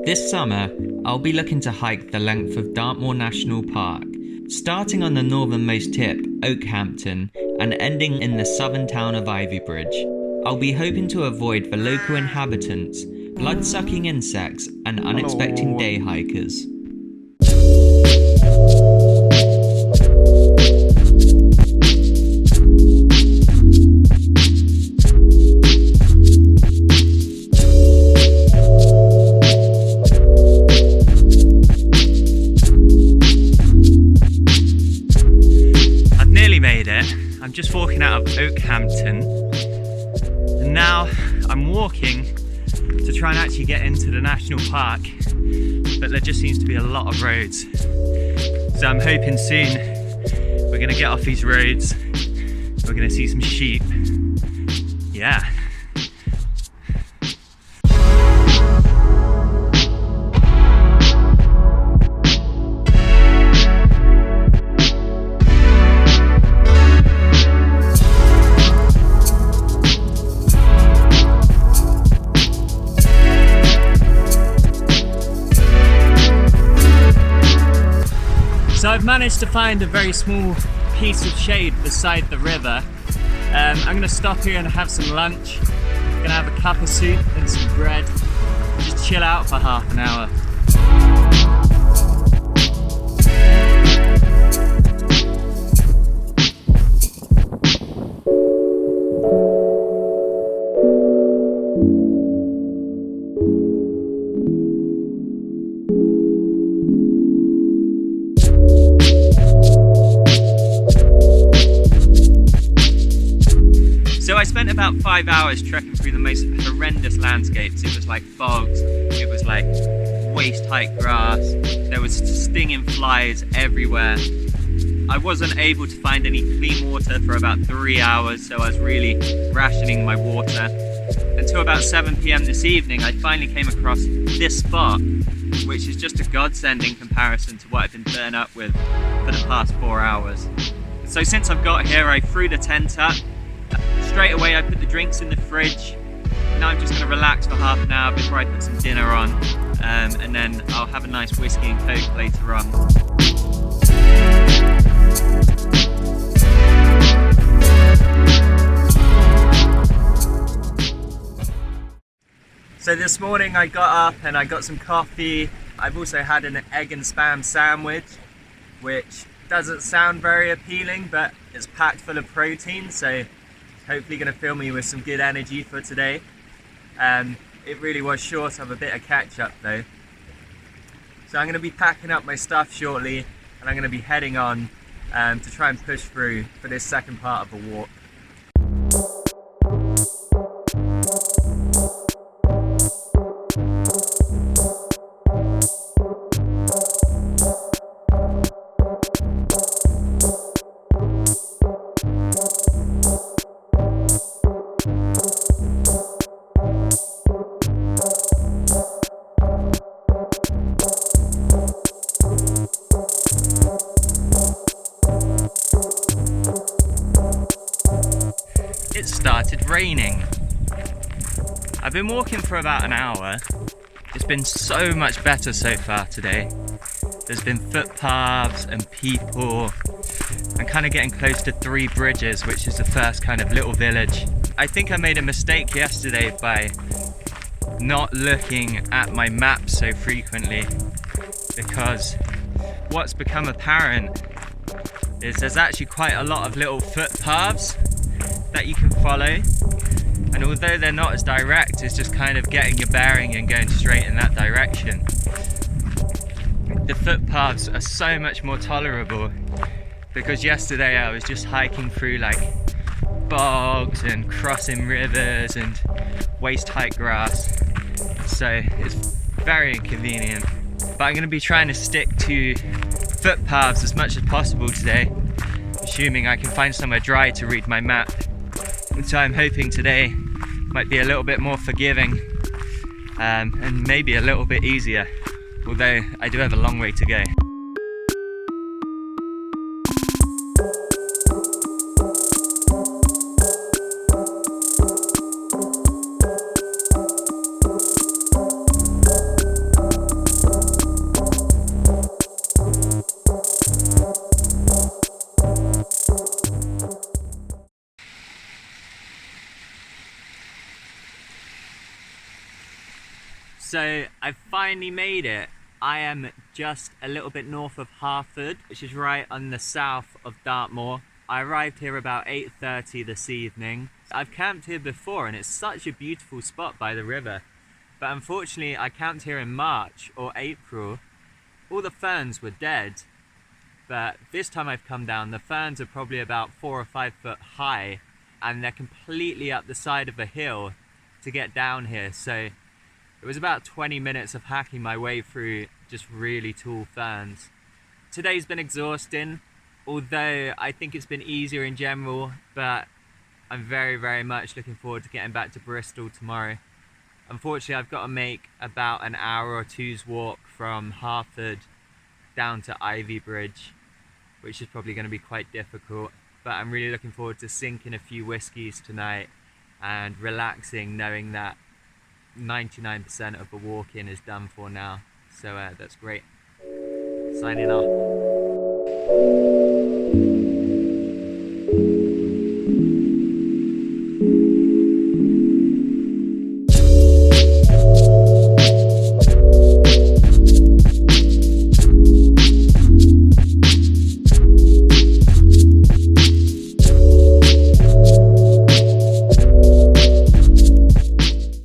This summer, I'll be looking to hike the length of Dartmoor National Park, starting on the northernmost tip, Oakhampton, and ending in the southern town of Ivybridge. I'll be hoping to avoid the local inhabitants, blood-sucking insects, and unexpected day hikers. I'm just walking out of Oakhampton, and now I'm walking to try and actually get into the national park, but there just seems to be a lot of roads. So I'm hoping soon we're gonna get off these roads, we're gonna see some sheep. Yeah. So I've managed to find a very small piece of shade beside the river. I'm going to stop here and have some lunch. I'm going to have a cup of soup and some bread. Just chill out for half an hour. So I spent about 5 hours trekking through the most horrendous landscapes. It was like bogs, it was like waist-height grass, there was stinging flies everywhere. I wasn't able to find any clean water for about 3 hours, so I was really rationing my water. Until about 7 PM this evening, I finally came across this spot, which is just a godsend in comparison to what I've been burnt up with for the past 4 hours. So since I've got here, I threw the tent up. Straight away I put the drinks in the fridge. Now I'm just going to relax for half an hour before I put some dinner on, and then I'll have a nice whiskey and coke later on. So this morning I got up and I got some coffee. I've also had an egg and spam sandwich, which doesn't sound very appealing, but it's packed full of protein, so hopefully going to fill me with some good energy for today. It really was short of a bit of catch up though. So I'm going to be packing up my stuff shortly, and I'm going to be heading on to try and push through for this second part of the walk. It started raining. I've been walking for about an hour. It's been so much better so far today. There's been footpaths and people. I'm kind of getting close to 3 Bridges, which is the first kind of little village. I think I made a mistake yesterday by not looking at my map so frequently, because what's become apparent is there's actually quite a lot of little footpaths that you can follow, and although they're not as direct, it's just kind of getting your bearing and going straight in that direction. The footpaths are so much more tolerable, because yesterday I was just hiking through like bogs and crossing rivers and waist-height grass, so it's very inconvenient. But I'm going to be trying to stick to footpaths as much as possible today, assuming I can find somewhere dry to read my map. And so I'm hoping today might be a little bit more forgiving, and maybe a little bit easier, although I do have a long way to go. So I've finally made it. I am just a little bit north of Hartford, which is right on the south of Dartmoor. I arrived here about 8:30 this evening. I've camped here before and it's such a beautiful spot by the river. But unfortunately I camped here in March or April. All the ferns were dead. But this time I've come down, the ferns are probably about 4 or 5 foot high and they're completely up the side of a hill to get down here. So it was about 20 minutes of hacking my way through just really tall ferns. Today's been exhausting, although I think it's been easier in general, but I'm very much looking forward to getting back to Bristol tomorrow. Unfortunately, I've got to make about an hour or two's walk from Hartford down to Ivy Bridge, which is probably going to be quite difficult, but I'm really looking forward to sinking a few whiskies tonight and relaxing knowing that 99% of the walk-in is done for now, so that's great. Signing off.